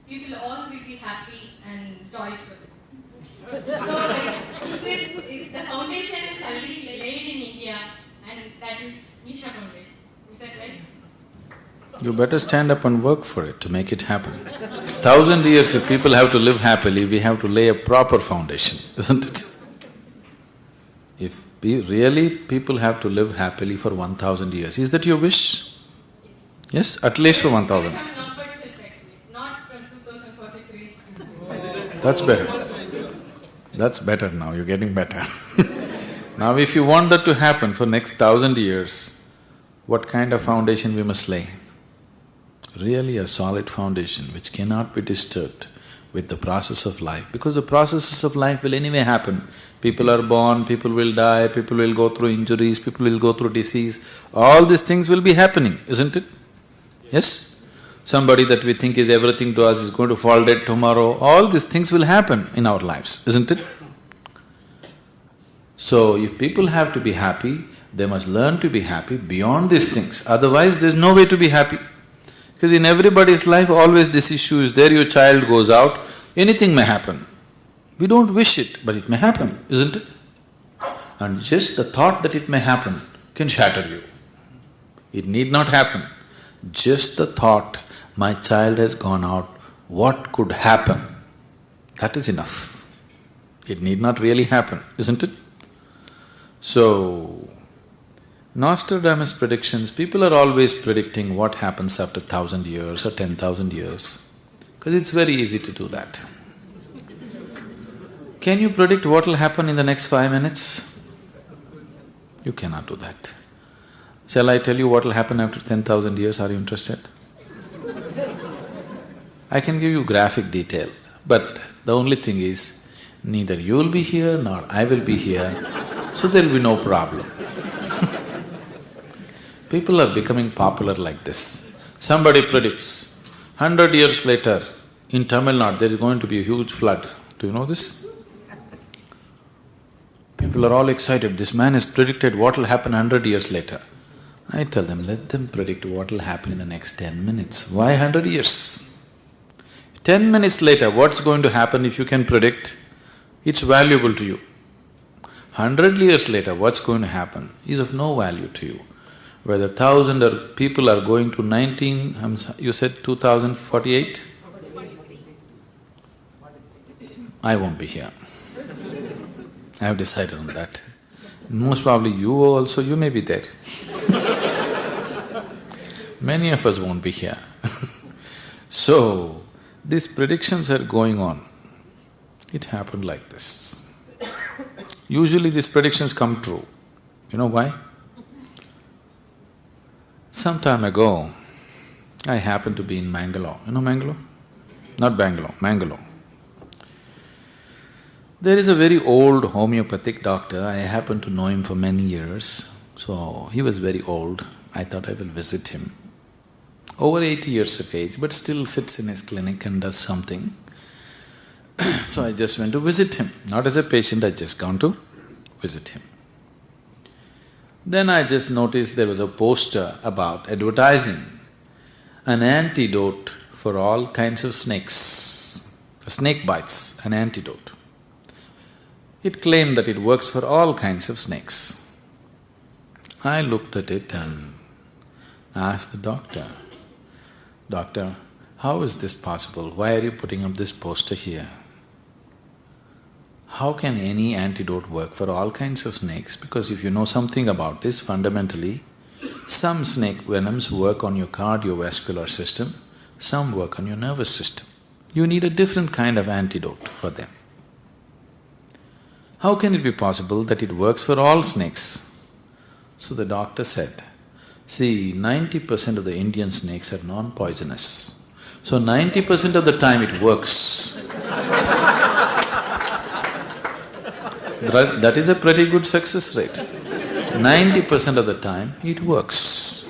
people all will be happy and joyful. So the foundation is already laid in India, and that is Isha Foundation. Is that right? You better stand up and work for it to make it happen. 1,000 years, if people have to live happily, we have to lay a proper foundation, isn't it? If people have to live happily for 1,000 years, is that your wish? Yes, at least for 1,000. Not from 2043. That's better. That's better now, you're getting better. Now if you want that to happen for next 1,000 years, what kind of foundation we must lay? Really a solid foundation which cannot be disturbed with the process of life, because the processes of life will anyway happen. People are born, people will die, people will go through injuries, people will go through disease, all these things will be happening, isn't it? Yes? Somebody that we think is everything to us is going to fall dead tomorrow, all these things will happen in our lives, isn't it? So, if people have to be happy, they must learn to be happy beyond these things, otherwise there's no way to be happy. Because in everybody's life always this issue is there, your child goes out, anything may happen. We don't wish it, but it may happen, isn't it? And just the thought that it may happen can shatter you. It need not happen. Just the thought, my child has gone out, what could happen? That is enough. It need not really happen, isn't it? So, Nostradamus' predictions, people are always predicting what happens after 1,000 years or 10,000 years, because it's very easy to do that. Can you predict what will happen in the next 5 minutes? You cannot do that. Shall I tell you what will happen after 10,000 years? Are you interested? I can give you graphic detail, but the only thing is, neither you will be here nor I will be here, so there will be no problem. People are becoming popular like this. Somebody predicts, 100 years later, in Tamil Nadu there is going to be a huge flood. Do you know this? People are all excited, this man has predicted what will happen 100 years later. I tell them, let them predict what will happen in the next 10 minutes. Why 100 years? 10 minutes later, what's going to happen if you can predict, it's valuable to you. 100 years later, what's going to happen is of no value to you. Whether 1,000 people are going to you said 2048? I won't be here. I have decided on that. Most probably you also, you may be there. Many of us won't be here. So, these predictions are going on. It happened like this. Usually these predictions come true. You know why? Some time ago, I happened to be in Mangalore. You know Mangalore? Not Bangalore, Mangalore. There is a very old homeopathic doctor, I happened to know him for many years. So, he was very old, I thought I will visit him. Over 80 years of age, but still sits in his clinic and does something. So I just went to visit him, not as a patient, I just gone to visit him. Then I just noticed there was a poster about advertising an antidote for all kinds of snakes, for snake bites, an antidote. It claimed that it works for all kinds of snakes. I looked at it and asked the doctor, "Doctor, how is this possible? Why are you putting up this poster here? How can any antidote work for all kinds of snakes? Because if you know something about this, fundamentally, some snake venoms work on your cardiovascular system, some work on your nervous system. You need a different kind of antidote for them. How can it be possible that it works for all snakes?" So the doctor said, "See, 90% of the Indian snakes are non-poisonous. So 90% of the time it works." That is a pretty good success rate. 90% of the time it works.